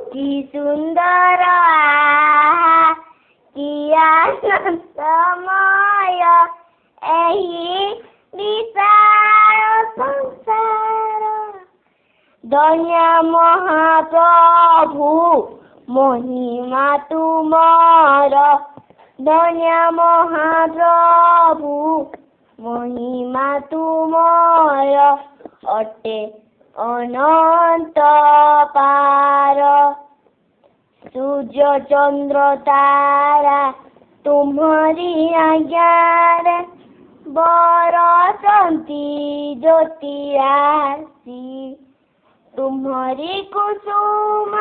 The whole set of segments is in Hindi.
कि सुंदर कि आनंदमय एही विशाल संसार। धन्य महाप्रभु महिमा तुमार, धन्य महाप्रभु महिमा तुमार अटे अनंत पार। सूर्य चंद्र तारा तुम्हारी आज्ञार बरसंती ज्योति राशि। तुम्हारी कुसुम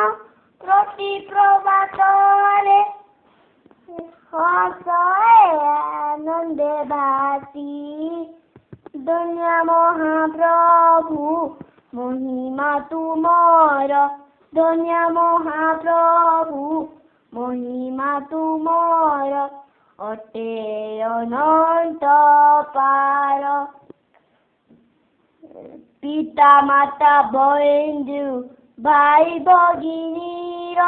प्रति प्रभातरे हसए आनंदे भासी। धन्य महाप्रभु महिमा तुमार, धन्य महाप्रभु महिमा तुमार अटे अनंत पार। पिता माता बंधु भाई भगिनीर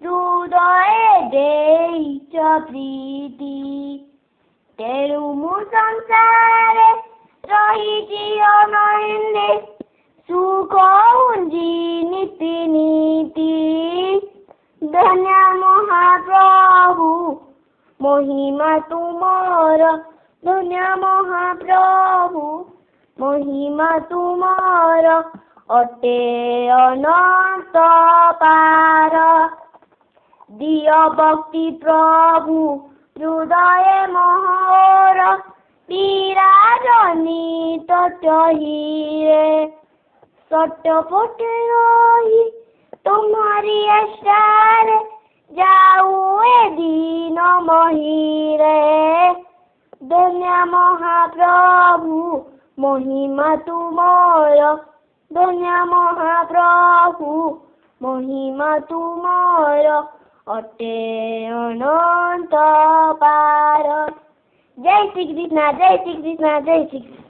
हृदय देइछ प्रीति। तेणु मु संसारे रहिछि अनन्दे सुख हुंजी नीति नीति। धन्य महाप्रभु महिमा तुमार, धन्य महाप्रभु महिमा तुमार अटे अनंत पार। दिय भक्ति प्रभु हृदय मोहर विराजनी तटहीरे। सटपट रही तुम्हारी आशार जाऊ ए दीन महीरे। धन्य महाप्रभु महिमा तुमार, धन्य महाप्रभु महिमा तुमार अटे अनंत पार। जय श्री कृष्ण, जय श्री कृष्ण, जय श्री कृष्ण।